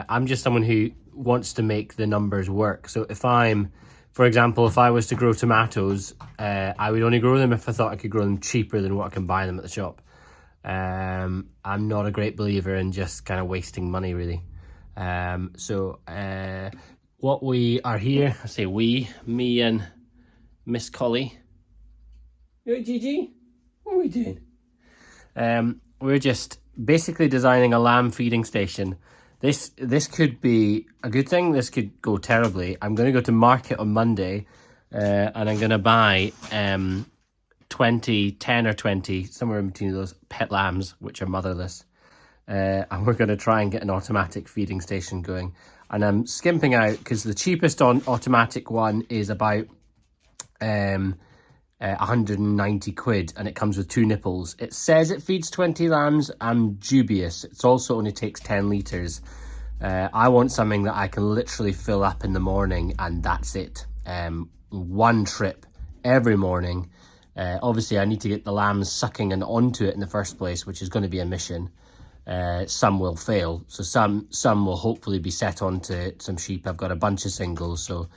I'm just someone who wants to make the numbers work. So if I'm, for example, if I was to grow tomatoes, I would only grow them if I thought I could grow them cheaper than what I can buy them at the shop. I'm not a great believer in just kind of wasting money, really. What we are here, I say we, me and Miss Collie. You right, Gigi? What are we doing? We're just basically designing a lamb feeding station. This could be a good thing. This could go terribly. I'm going to go to market on Monday, and I'm going to buy 10 or 20, somewhere in between those pet lambs, which are motherless. And we're going to try and get an automatic feeding station going. And I'm skimping out because the cheapest automatic one is about 190 quid, and it comes with 2 nipples. It says it feeds 20 lambs. I'm dubious. It's also only takes 10 litres. I want something that I can literally fill up in the morning and that's it. One trip every morning. Obviously, I need to get the lambs sucking and onto it in the first place, which is going to be a mission. Some will fail, so some will hopefully be set onto some sheep. I've got a bunch of singles, so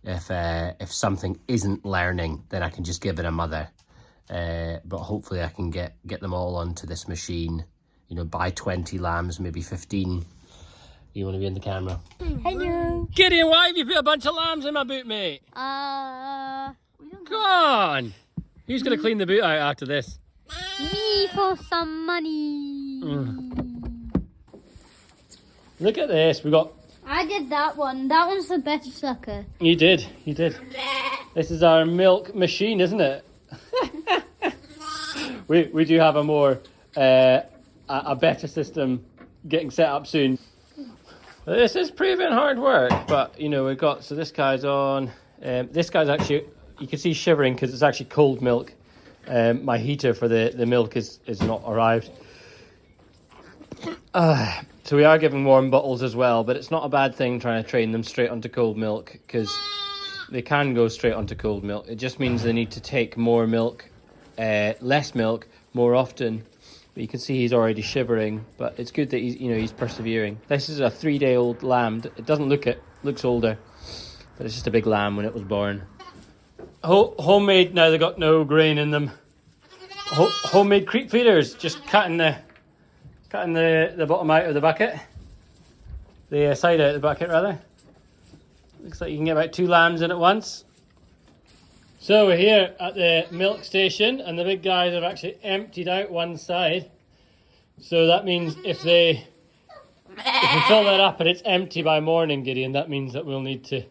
if something isn't learning, then I can just give it a mother. But hopefully I can get them all onto this machine. You know, buy 20 lambs, maybe 15. You want to be in the camera? Hello. Gideon, why have you put a bunch of lambs in my boot, mate? Come on! Who's going to clean the boot out after this? Me for some money. Look at this. We got. I did that one. That one's the better sucker. You did. This is our milk machine, isn't it? we do have a more a better system getting set up soon. This is proving hard work, but you know we've got. So this guy's on. This guy's actually, you can see shivering because it's actually cold milk. My heater for the milk is not arrived. So we are giving warm bottles as well, but it's not a bad thing trying to train them straight onto cold milk because they can go straight onto cold milk. It just means they need to take more milk, less milk, more often. But you can see he's already shivering, but it's good that he's persevering. This is a 3-day-old lamb. It doesn't look it, looks older, but it's just a big lamb when it was born. Homemade now, they got no grain in them. Homemade creep feeders, just cutting the bottom out of the bucket. The side out of the bucket, rather. Looks like you can get about 2 lambs in at once. So we're here at the milk station, and the big guys have actually emptied out one side. So that means if we fill that up and it's empty by morning, Gideon, that means that we'll need to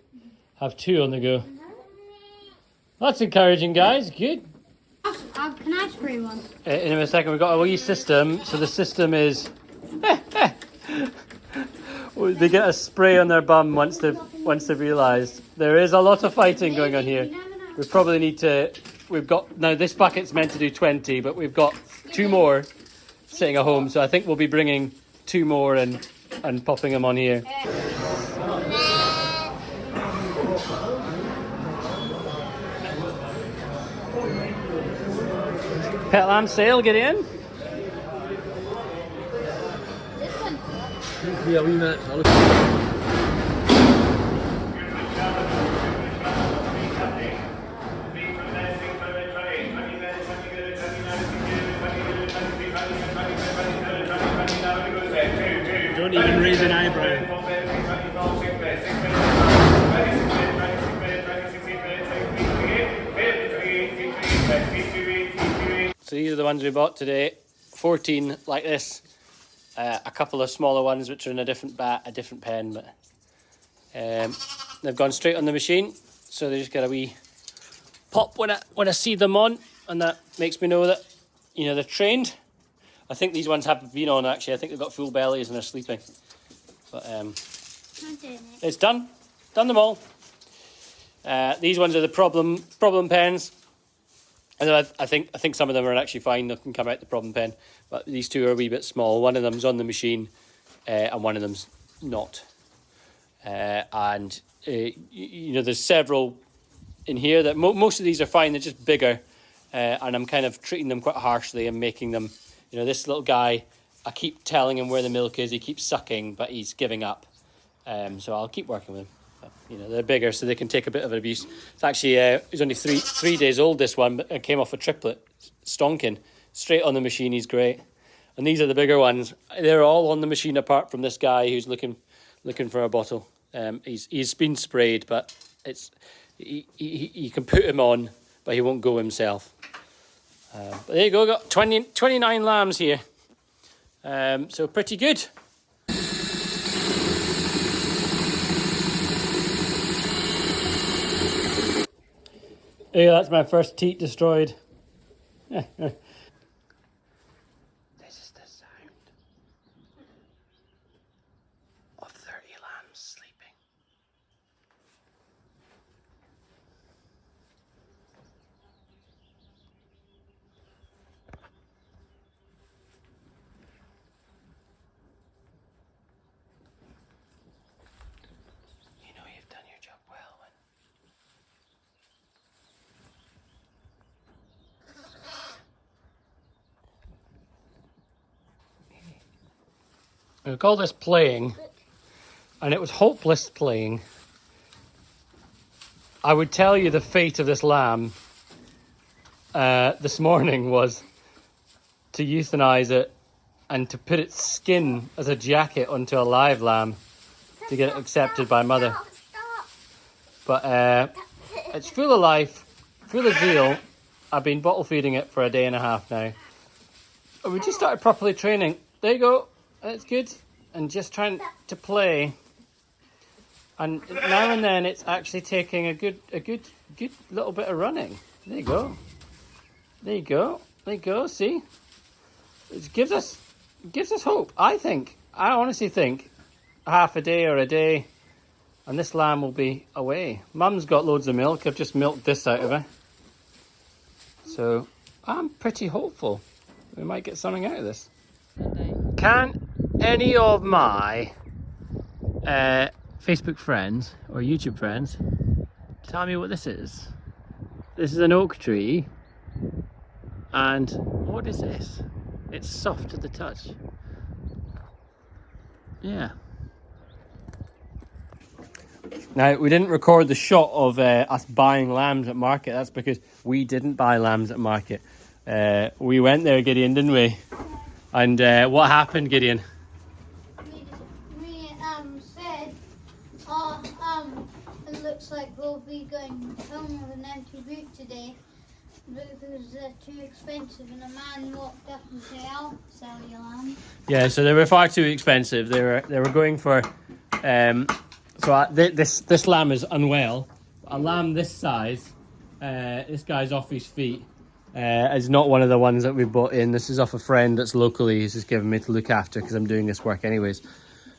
have 2 on the go. That's encouraging, guys. Good. Can I spray one? In a second, we've got a wee system. So the system is they get a spray on their bum once they've realised. There is a lot of fighting going on here. We probably need to. We've got now. This bucket's meant to do 20, but we've got 2 more sitting at home. So I think we'll be bringing 2 more and popping them on here. Pet lamb sale, get in. Yeah, we met. Don't even raise an eyebrow. So these are the ones we bought today. 14 like this. A couple of smaller ones which are in a different pen, but they've gone straight on the machine. So they just get a wee pop when I see them on, and that makes me know that they're trained. I think these ones have been on actually. I think they've got full bellies and they're sleeping. But it's done. Done them all. These ones are the problem pens. And I think some of them are actually fine. They can come out the problem pen, but these 2 are a wee bit small. One of them's on the machine, and one of them's not. There's several in here that most of these are fine. They're just bigger, and I'm kind of treating them quite harshly and making them. This little guy, I keep telling him where the milk is. He keeps sucking, but he's giving up. So I'll keep working with them. But, you know, they're bigger, so they can take a bit of abuse. It's actually he's only three days old, this one, but it came off a triplet, stonking straight on the machine. He's great. And these are the bigger ones. They're all on the machine apart from this guy who's looking for a bottle. He's been sprayed, but you can put him on, but he won't go himself. But there you go, got 29 lambs here. So pretty good. Yeah, that's my first teat destroyed. This is the sound of 30 lambs sleeping. You know you've done your job well when we call this playing, and it was hopeless playing. I would tell you the fate of this lamb this morning was to euthanize it and to put its skin as a jacket onto a live lamb to get it accepted by mother. But it's full of life, full of zeal. I've been bottle feeding it for a day and a half now. We just started properly training. There you go. That's good. And just trying to play. And now and then it's actually taking a good little bit of running. There you go. There you go. There you go. See? It gives us hope. I honestly think half a day or a day and this lamb will be away. Mum's got loads of milk. I've just milked this out of her. So I'm pretty hopeful we might get something out of this. Can any of my Facebook friends or YouTube friends tell me what this is? This is an oak tree. And what is this? It's soft to the touch. Yeah. Now, we didn't record the shot of us buying lambs at market. That's because we didn't buy lambs at market. We went there, Gideon, didn't we? And what happened, Gideon? We said, it looks like we'll be going home with an empty boot today because they're too expensive. And a man walked up and said, "I'll sell you lamb." Yeah, so they were far too expensive. They were going for this lamb is unwell. A lamb this size, this guy's off his feet. Is not one of the ones that we bought in. This is off a friend that's locally. He's just given me to look after because I'm doing this work anyways.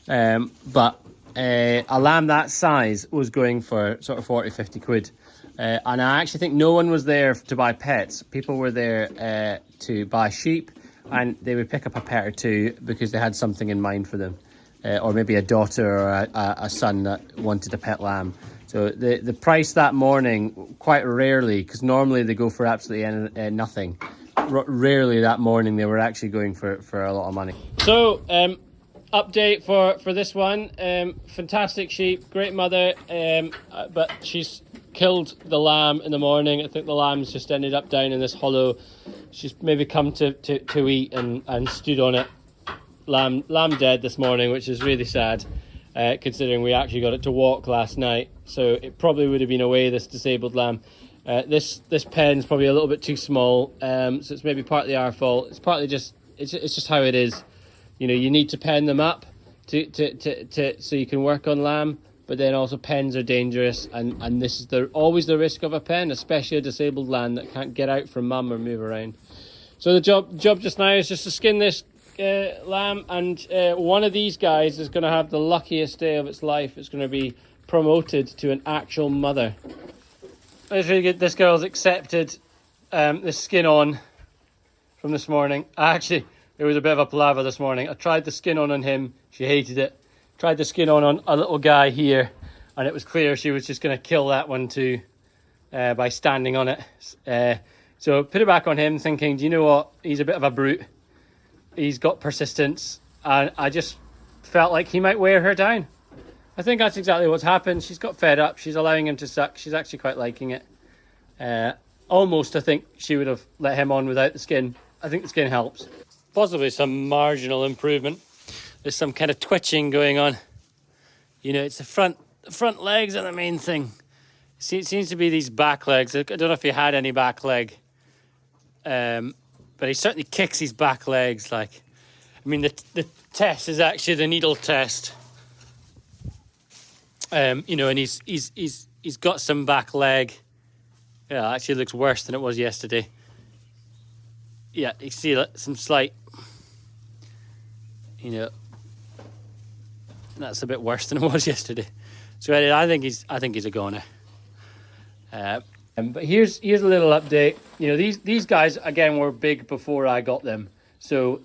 But a lamb that size was going for sort of 40-50 quid. And I actually think no one was there to buy pets. People were there to buy sheep, and they would pick up a pet or two because they had something in mind for them. Or maybe a daughter or a son that wanted a pet lamb. So the price that morning, quite rarely, because normally they go for absolutely nothing. Rarely that morning they were actually going for a lot of money. So update for this one. Fantastic sheep, great mother, but she's killed the lamb in the morning. I think the lamb's just ended up down in this hollow. She's maybe come to eat and stood on it. Lamb dead this morning, which is really sad. Considering we actually got it to walk last night, so it probably would have been away, this disabled lamb. This pen's probably a little bit too small, so it's maybe partly our fault. It's partly just it's just how it is. You know, you need to pen them up to so you can work on lamb, but then also pens are dangerous, and this is always the risk of a pen, especially a disabled lamb that can't get out from mum or move around. So the job just now is just to skin this lamb, and one of these guys is going to have the luckiest day of its life. It's going to be promoted to an actual mother. It's really good. This girl's accepted the skin on from this morning. It was a bit of a palaver this morning. I tried the skin on him. She hated it. Tried the skin on a little guy here, and it was clear she was just going to kill that one too by standing on it. So put it back on him, thinking, do you know what? He's a bit of a brute. He's got persistence, and I just felt like he might wear her down. I think that's exactly what's happened. She's got fed up. She's allowing him to suck. She's actually quite liking it. Almost, I think she would have let him on without the skin. I think the skin helps. Possibly some marginal improvement. There's some kind of twitching going on. You know, it's the front legs are the main thing. See, it seems to be these back legs. I don't know if he had any back leg, but he certainly kicks his back legs. Like, I mean, the test is actually the needle test. You know, and he's got some back leg. Yeah, actually looks worse than it was yesterday. Yeah, you see some slight, you know, that's a bit worse than it was yesterday. So I think he's a goner. But here's a little update. You know, these guys again were big before I got them, so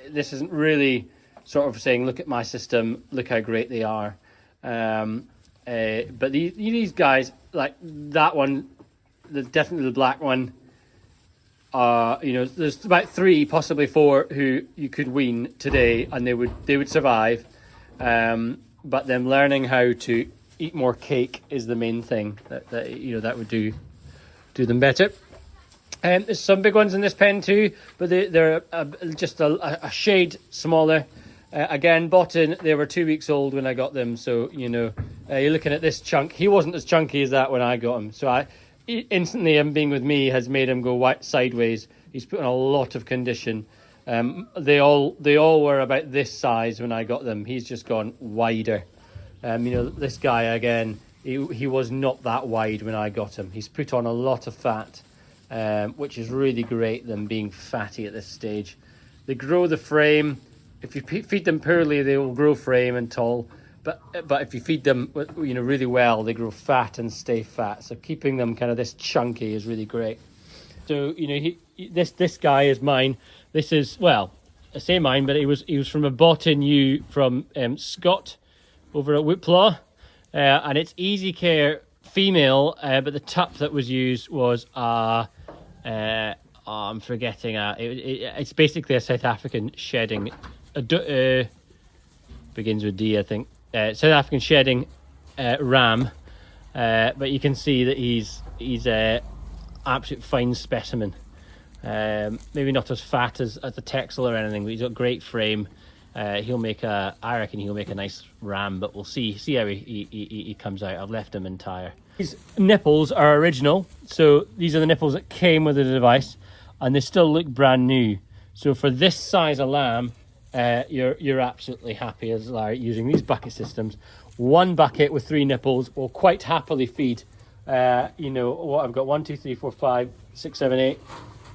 this isn't really sort of saying, look at my system, look how great they are. But these guys, like that one, definitely the black one. You know, there's about 3, possibly 4 who you could wean today, and they would survive. But them learning how to eat more cake is the main thing that you know that would do them better. There's some big ones in this pen too, but they're just a shade smaller. Again, bought in, they were 2 weeks old when I got them, so you know you're looking at this chunk. He wasn't as chunky as that when I got him, so instantly him being with me has made him go sideways. He's put on a lot of condition. They all were about this size when I got them. He's just gone wider. You know, this guy again, he was not that wide when I got him. He's put on a lot of fat, which is really great, them being fatty at this stage. They grow the frame. If you feed them poorly, they will grow frame and tall. But if you feed them, you know, really well, they grow fat and stay fat. So keeping them kind of this chunky is really great. So you know, this guy is mine. This is, well, I say mine, but he was from a bought-in ewe from Scott over at Whiplaw, and it's Easy Care female, but the tup that was used was I'm forgetting. It's basically a South African shedding. Begins with D, I think. South African shedding ram, but you can see that he's a absolute fine specimen. Maybe not as fat as the Texel or anything, but he's got great frame. I reckon he'll make a nice ram, but we'll see how he comes out. I've left him entire. These nipples are original, so these are the nipples that came with the device, and they still look brand new. So for this size of lamb, you're absolutely happy as Larry using these bucket systems. 1 bucket with 3 nipples will quite happily feed. You know what I've got: 1, 2, 3, 4, 5, 6, 7, 8.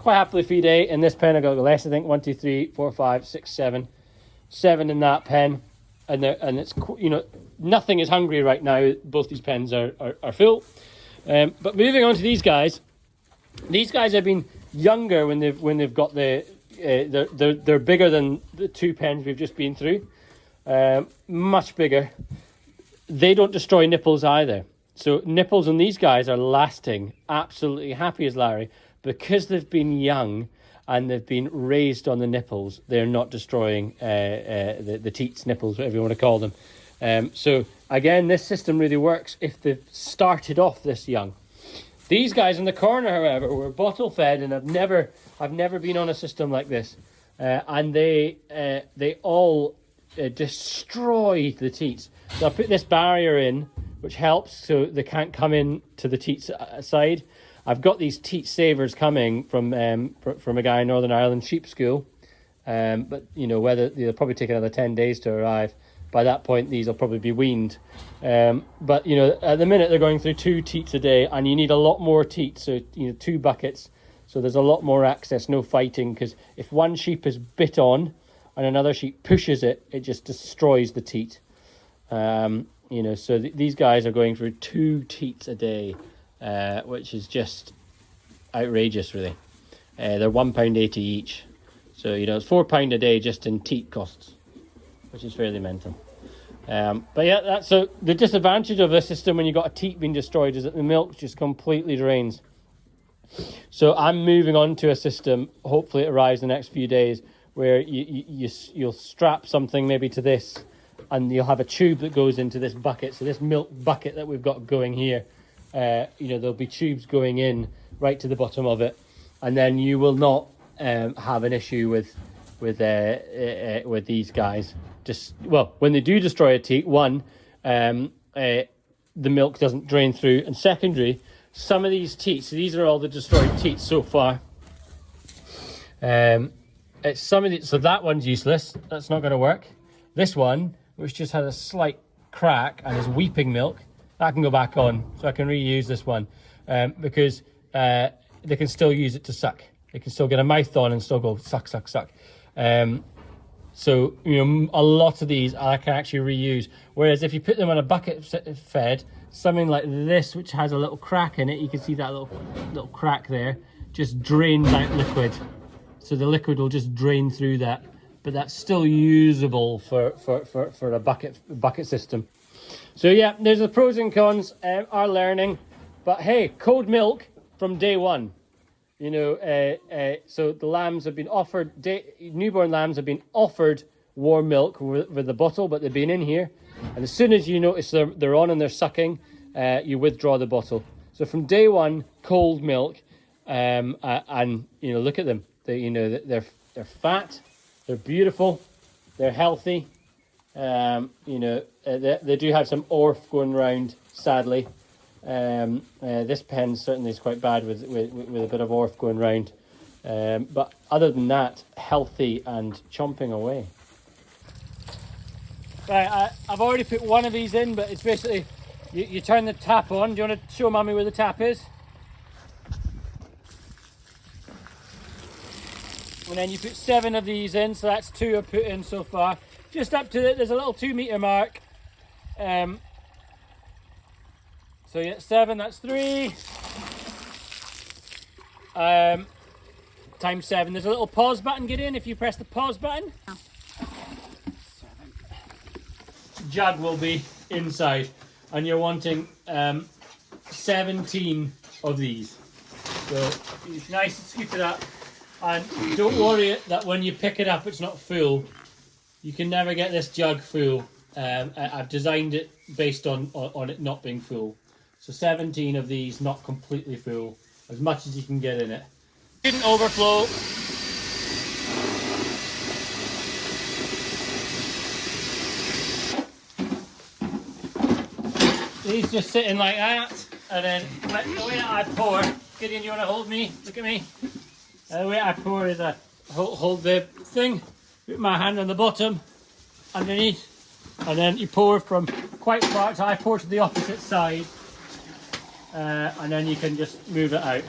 Quite happily feed 8. In this pen I've got less, I think. 1, 2, 3, 4, 5, 6, 7. 7 in that pen, and it's, you know, nothing is hungry right now. Both these pens are full. But moving on to these guys have been younger when they've got they're bigger than the 2 pens we've just been through. Much bigger. They don't destroy nipples either. So nipples on these guys are lasting, absolutely happy as Larry, because they've been young and they've been raised on the nipples. They're not destroying the teats, nipples, whatever you want to call them. So again, this system really works if they've started off this young. These guys in the corner, however, were bottle fed, and I've never been on a system like this, and they all destroy the teats. So I put this barrier in, which helps so they can't come in to the teats side. I've got these teat savers coming from a guy in Northern Ireland, sheep school, but you know, whether they'll probably take another 10 days to arrive. By that point, these will probably be weaned. But you know, at the minute they're going through 2 teats a day, and you need a lot more teats. So you know, 2 buckets. So there's a lot more access, no fighting, because if one sheep is bit on and another sheep pushes it, it just destroys the teat. You know, so these guys are going through 2 teats a day, which is just outrageous, really. They're £1.80 each, so you know it's £4 a day just in teat costs, which is fairly mental. But yeah, that's so the disadvantage of this system when you got a teat being destroyed is that the milk just completely drains. So I'm moving on to a system. Hopefully, it arrives in the next few days where you'll strap something maybe to this and you'll have a tube that goes into this bucket. So this milk bucket that we've got going here, there'll be tubes going in right to the bottom of it, and then you will not have an issue with these guys. When they do destroy a teat, the milk doesn't drain through, and secondary, some of these teats, so these are all the destroyed teats so far. So that one's useless. That's not going to work. This one, which just has a slight crack and is weeping milk, that can go back on. So I can reuse this one because they can still use it to suck. They can still get a mouth on and still go suck, suck, suck. So, a lot of these I can actually reuse. Whereas if you put them on a bucket fed, something like this, which has a little crack in it, you can see that little crack there, just drains out liquid. So the liquid will just drain through that, but that's still usable for a bucket system. So yeah, there's the pros and cons, our learning. But hey, cold milk from day one. So the lambs have been offered, newborn lambs have been offered warm milk with the bottle, but they've been in here. And as soon as you notice they're on and they're sucking, you withdraw the bottle. So from day one, cold milk, and look at them. They're fat, they're beautiful, they're healthy. They do have some orf going round, sadly. This pen certainly is quite bad with a bit of orf going round, but other than that, healthy and chomping away. Right, I've already put one of these in, but it's basically you turn the tap on. Do you want to show Mummy where the tap is? And then you put 7 of these in, so that's 2 I've put in so far. Just up to there's a little 2 meter mark. So yeah, 7, that's 3. Times 7. There's a little pause button, get in if you press the pause button. Oh. 7. Jug will be inside, and you're wanting 17 of these. So it's nice to scoop it up, and don't worry that when you pick it up it's not full. You can never get this jug full. I've designed it based on it not being full. So 17 of these, not completely full, as much as you can get in it. Shouldn't overflow. These just sitting like that, and then the way that I pour, Gideon, you want to hold me? Look at me. The way I pour is I hold the thing, put my hand on the bottom, underneath, and then you pour from quite far. So I pour to the opposite side. And then you can just move it out.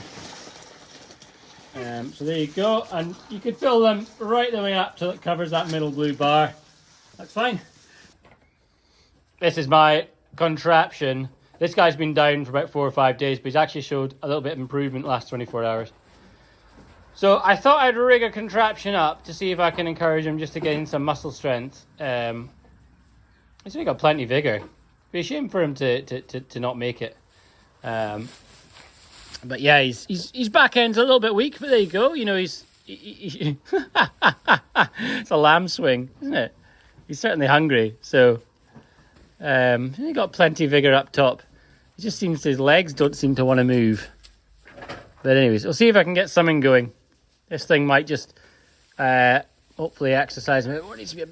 So there you go, and you can fill them right the way up till it covers that middle blue bar. That's fine. This is my contraption. This guy's been down for about 4 or 5 days, but he's actually showed a little bit of improvement the last 24 hours. So I thought I'd rig a contraption up to see if I can encourage him just to gain some muscle strength. He's only got plenty of vigor. It'd be a shame for him to not make it. But yeah, his back end's a little bit weak, but there you go. He's it's a lamb swing, isn't it? He's certainly hungry, so he got plenty of vigor up top. It just seems his legs don't seem to want to move. But anyways, we'll see if I can get something going. This thing might just hopefully exercise him. It needs to be a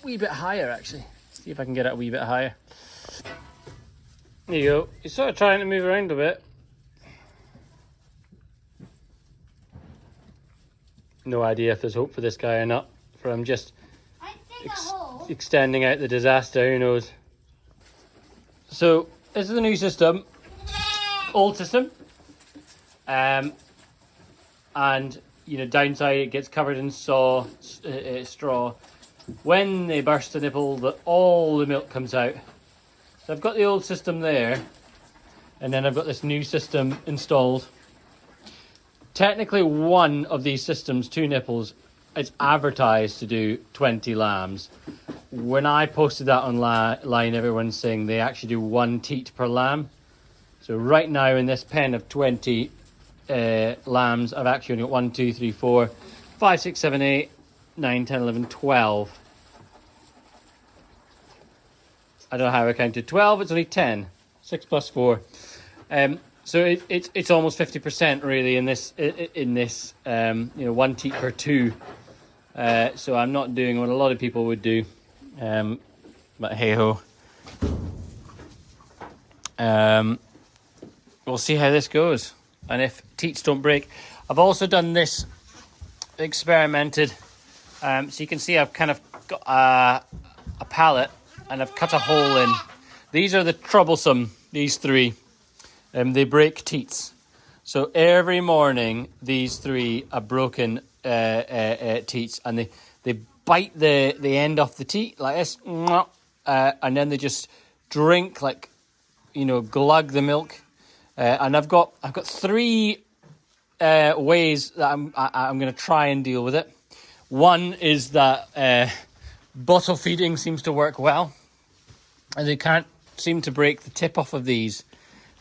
wee bit higher, actually. See if I can get it a wee bit higher. There you go. He's sort of trying to move around a bit. No idea if there's hope for this guy or not. For him just extending out the disaster, who knows. So this is the new system. Old system. And downside it gets covered in straw. When they burst the nipple, all the milk comes out. So I've got the old system there, and then I've got this new system installed. Technically, one of these systems, 2 nipples, it's advertised to do 20 lambs. When I posted that online, everyone's saying they actually do 1 teat per lamb. So right now in this pen of 20 lambs, I've actually only got 1, 2, 3, 4, 5, 6, 7, 8, 9, 10, 11, 12. I don't know how I counted 12. It's only 10. 6 plus 4. So it's almost 50% really in this you know, 1 teat per 2. So I'm not doing what a lot of people would do, but hey ho. We'll see how this goes, and if teats don't break. I've also done this, experimented. So you can see I've kind of got a pallet, and I've cut a hole in. These are the troublesome. These 3. They break teats. So every morning, these 3 are broken teats, and they bite the end off the teat like this, and then they just drink, like, you know, glug the milk. And I've got 3 ways that I'm going to try and deal with it. One is that bottle feeding seems to work well, and they can't seem to break the tip off of these.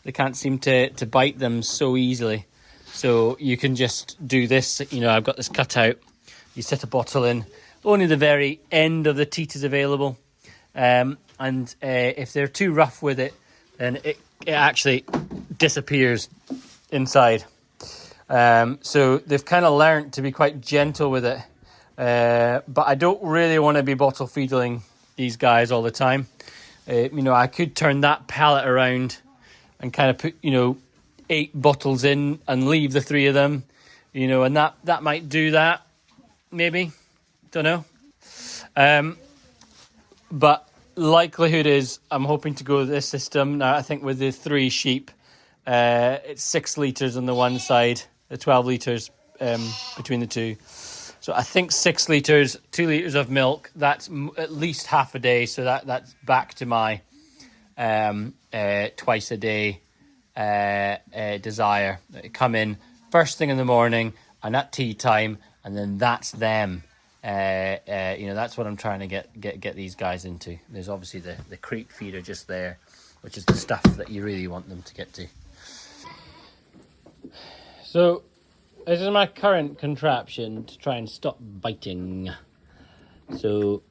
They can't seem to bite them so easily. So you can just do this. You know, I've got this cut out. You set a bottle in. Only the very end of the teat is available. And if they're too rough with it, then it actually disappears inside. So they've kind of learnt to be quite gentle with it. But I don't really want to be bottle feeding these guys all the time. You know, I could turn that pallet around and kind of put, you know, 8 bottles in and leave the 3 of them, you know, and that might do that, maybe. Don't know. But likelihood is I'm hoping to go with this system. Now, I think with the 3 sheep, it's 6 litres on the one side, the 12 litres between the 2. So I think 6 litres, 2 litres of milk, that's at least half a day. So that's back to my twice a day desire. Come in first thing in the morning and at tea time, and then that's them. You know, that's what I'm trying to get these guys into. There's obviously the creek feeder just there, which is the stuff that you really want them to get to. So this is my current contraption to try and stop biting. So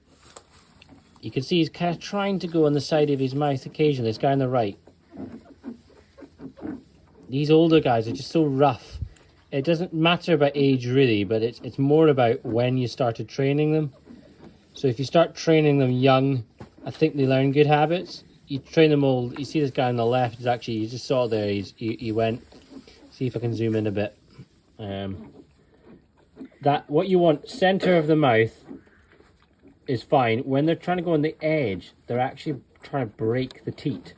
you can see he's kind of trying to go on the side of his mouth occasionally. This guy on the right. These older guys are just so rough. It doesn't matter about age really, but it's more about when you started training them. So if you start training them young, I think they learn good habits. You train them old. You see this guy on the left is actually, you just saw there, he went. See if I can zoom in a bit. That what you want, center of the mouth is fine. When they're trying to go on the edge, they're actually trying to break the teat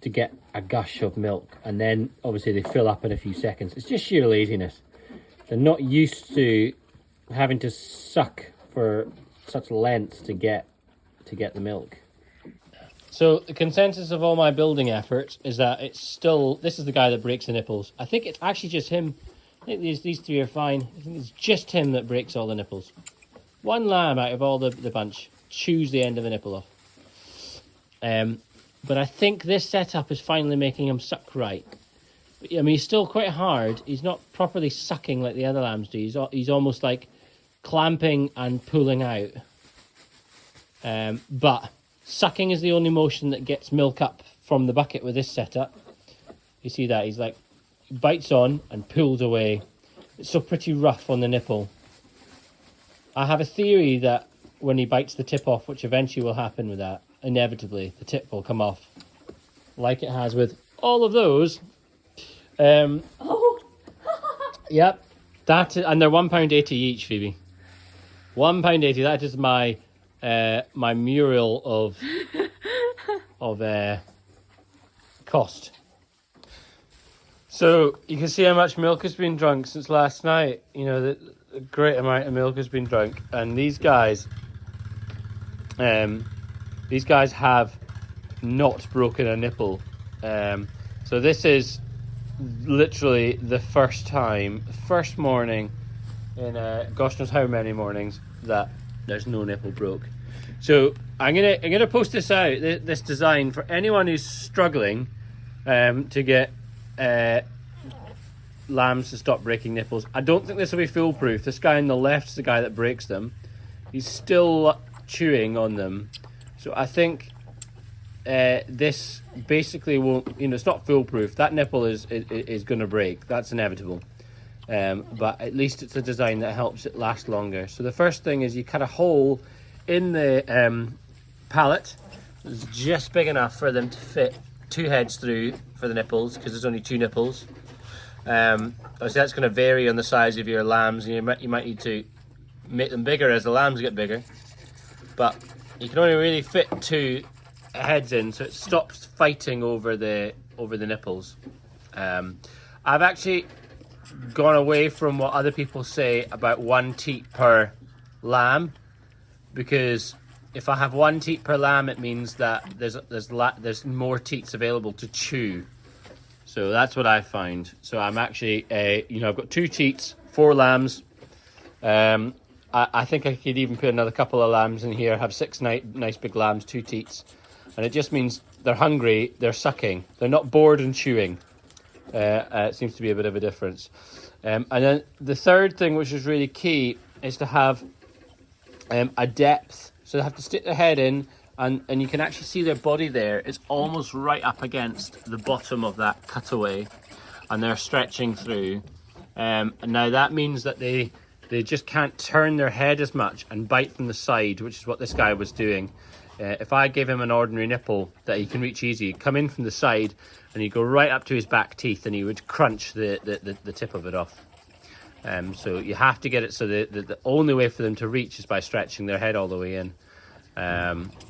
to get a gush of milk, and then obviously they fill up in a few seconds. It's just sheer laziness. They're not used to having to suck for such lengths to get the milk. So the consensus of all my building efforts is that it's still, this is the guy that breaks the nipples. I think it's actually just him. I think these 3 are fine. I think it's just him that breaks all the nipples. One lamb out of all the bunch chews the end of a nipple off. But I think this setup is finally making him suck right. I mean, he's still quite hard. He's not properly sucking like the other lambs do. He's almost like clamping and pulling out. But sucking is the only motion that gets milk up from the bucket with this setup. You see that? He's like, bites on and pulls away. It's so pretty rough on the nipple. I have a theory that when he bites the tip off, which eventually will happen with that, inevitably the tip will come off, like it has with all of those. Yep, that is, and they're £1.80 each, Phoebe. £1.80. That is my my mural of cost. So you can see how much milk has been drunk since last night. You know, a great amount of milk has been drunk, and these guys have not broken a nipple. So this is literally the first morning in gosh knows how many mornings that there's no nipple broke. So I'm gonna post this out, this design, for anyone who's struggling to get lambs to stop breaking nipples. I don't think this will be foolproof. This guy on the left is the guy that breaks them. He's still chewing on them. So I think this basically won't, it's not foolproof. That nipple is going to break. That's inevitable. But at least it's a design that helps it last longer. So the first thing is you cut a hole in the pallet. It's just big enough for them to fit 2 heads through for the nipples, because there's only 2 nipples. Obviously that's going to vary on the size of your lambs, and you might need to make them bigger as the lambs get bigger. But you can only really fit 2 heads in, so it stops fighting over the nipples. I've actually gone away from what other people say about 1 teat per lamb, because if I have 1 teat per lamb, it means that there's more teats available to chew. So that's what I find. So I'm actually, I've got 2 teats, 4 lambs. I think I could even put another couple of lambs in here, have 6 nice big lambs, 2 teats. And it just means they're hungry, they're sucking. They're not bored and chewing. It seems to be a bit of a difference. And then the third thing, which is really key, is to have a depth. So they have to stick their head in, and you can actually see their body there. It's almost right up against the bottom of that cutaway, and they're stretching through. And now that means that they just can't turn their head as much and bite from the side, which is what this guy was doing. If I gave him an ordinary nipple that he can reach easy, he'd come in from the side and he'd go right up to his back teeth and he would crunch the tip of it off. So you have to get it so the only way for them to reach is by stretching their head all the way in.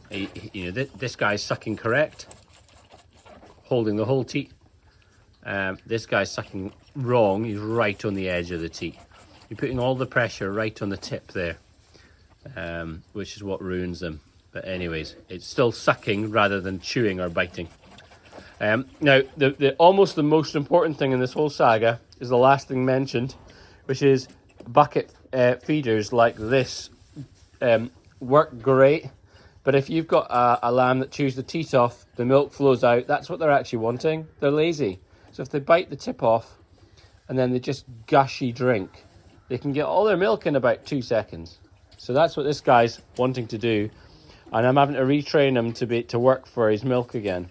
This guy's sucking correct, holding the whole teat. This guy's sucking wrong, he's right on the edge of the teat. You're putting all the pressure right on the tip there, which is what ruins them. But anyways, it's still sucking rather than chewing or biting. Now, almost the most important thing in this whole saga is the last thing mentioned, which is bucket feeders like this work great. But if you've got a lamb that chews the teat off, the milk flows out. That's what they're actually wanting. They're lazy. So if they bite the tip off and then they just gushy drink, they can get all their milk in about 2 seconds. So that's what this guy's wanting to do. And I'm having to retrain him to work for his milk again.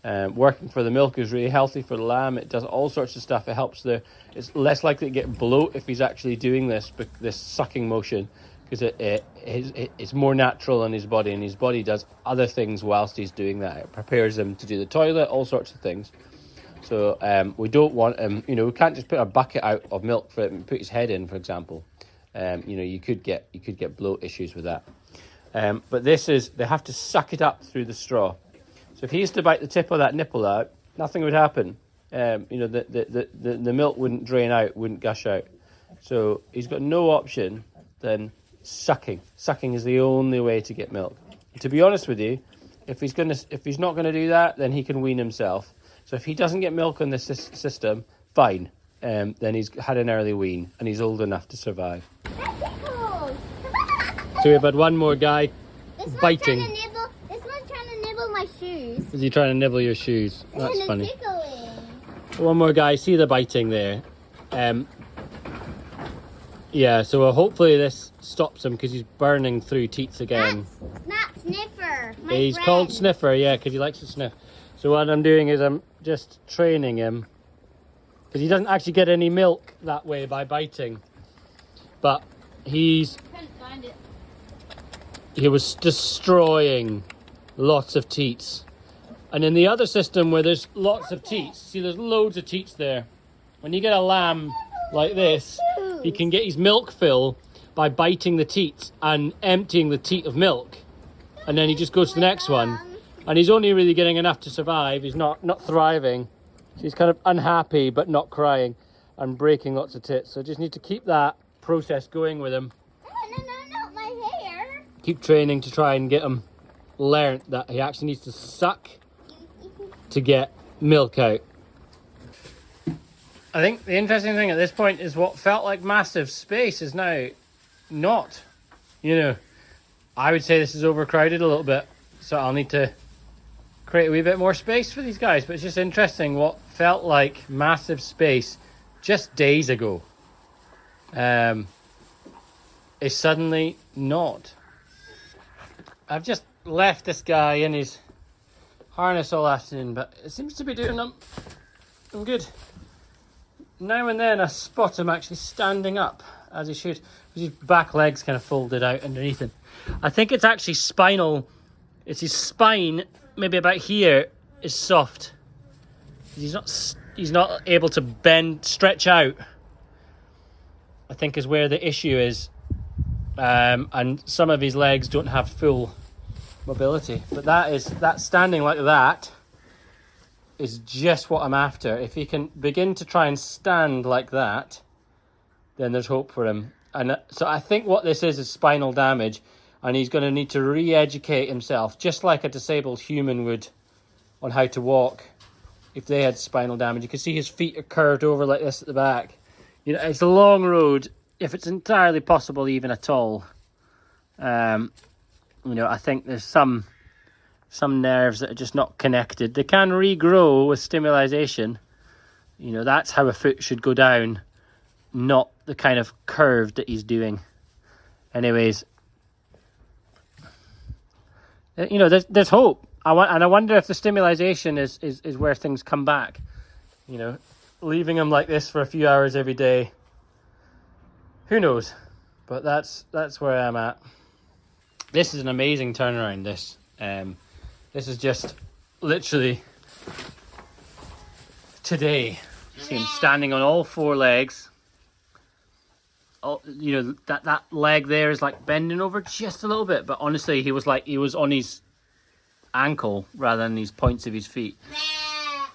Working for the milk is really healthy for the lamb. It does all sorts of stuff. It helps it's less likely to get bloat if he's actually doing this sucking motion, because it's more natural in his body, and his body does other things whilst he's doing that. It prepares him to do the toilet, all sorts of things. So we don't want him, we can't just put a bucket out of milk for him and put his head in, for example. You could get bloat issues with that. But they have to suck it up through the straw. So if he used to bite the tip of that nipple out, nothing would happen. The milk wouldn't drain out, wouldn't gush out. So he's got no option than sucking. Sucking is the only way to get milk. To be honest with you, if he's not gonna do that, then he can wean himself. So if he doesn't get milk on this system, fine. Then he's had an early wean and he's old enough to survive. So we've had one more guy biting. This one's trying to nibble my shoes. Is he trying to nibble your shoes? That's And funny. tickling. One more guy. See the biting there. Yeah, so hopefully this stops him because he's burning through teats again. That's Sniffer. He's called Sniffer, yeah, because he likes to sniff. So what I'm doing is I'm just training him, because he doesn't actually get any milk that way by biting. But he was destroying lots of teats. And in the other system where there's lots of teats, see there's loads of teats there. When you get a lamb like this, he can get his milk fill by biting the teats and emptying the teat of milk. And then he just goes to the next one. And he's only really getting enough to survive. He's not thriving. So he's kind of unhappy but not crying and breaking lots of tits. So just need to keep that process going with him. No, not my hair. Keep training to try and get him learnt that he actually needs to suck to get milk out. I think the interesting thing at this point is what felt like massive space is now not. I would say this is overcrowded a little bit, so I'll need to create a wee bit more space for these guys. But it's just interesting what felt like massive space just days ago is suddenly not. I've just left this guy in his harness all afternoon, but it seems to be doing them good. Now and then I spot him actually standing up, as he should, with his back legs kind of folded out underneath him. I think it's actually spinal. It's his spine, maybe about here, is soft. He's not able to stretch out, I think, is where the issue is. And some of his legs don't have full mobility. But that standing like that is just what I'm after. If he can begin to try and stand like that, then there's hope for him. And so I think what this is spinal damage, and he's going to need to re-educate himself, just like a disabled human would, on how to walk if they had spinal damage. You can see his feet are curved over like this at the back. You know, it's a long road, if it's entirely possible even at all. You know, I think there's some nerves that are just not connected. They can regrow with stimulation. You know, that's how a foot should go down, not the kind of curve that he's doing. Anyways, you know, there's hope. And I wonder if the stimulation is where things come back. You know, leaving him like this for a few hours every day, who knows? But that's where I'm at. This is an amazing turnaround. This is just literally today. See him standing on all four legs. Oh, you know, that leg there is like bending over just a little bit, but honestly, he was on his ankle rather than these points of his feet.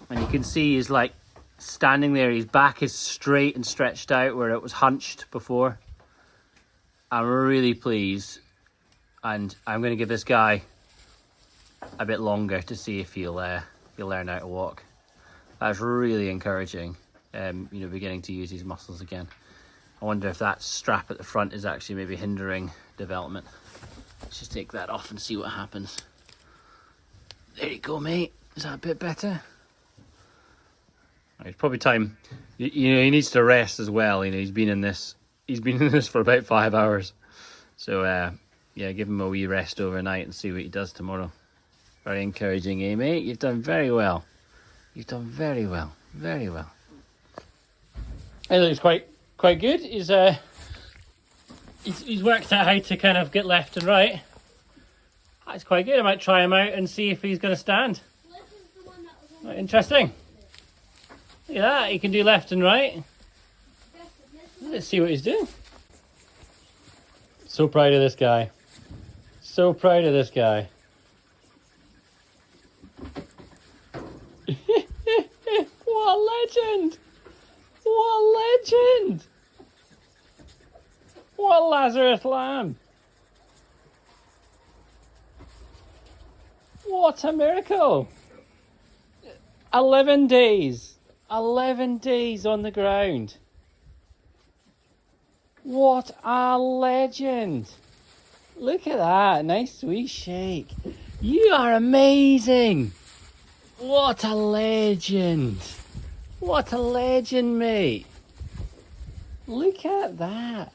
And you can see he's like standing there. His back is straight and stretched out where it was hunched before. I'm really pleased, and I'm going to give this guy a bit longer to see if he'll learn how to walk. That's really encouraging. You know, beginning to use his muscles again. I wonder if that strap at the front is actually maybe hindering development. Let's just take that off and see what happens. There you go, mate. Is that a bit better? It's probably time. You know, he needs to rest as well. You know, he's been in this for about 5 hours. So yeah, give him a wee rest overnight and see what he does tomorrow. Very encouraging, eh, mate? You've done very well. You've done very well. Very well. It looks quite good. He's worked out how to kind of get left and right. That's quite good. I might try him out and see if he's going to stand. Right, interesting. Look at that. He can do left and right. Let's see what he's doing. So proud of this guy. So proud of this guy. What a legend! What a legend! What a Lazarus lamb! What a miracle! 11 days. 11 days on the ground. What a legend! Look at that. Nice wee shake. You are amazing! What a legend! What a legend, mate! Look at that.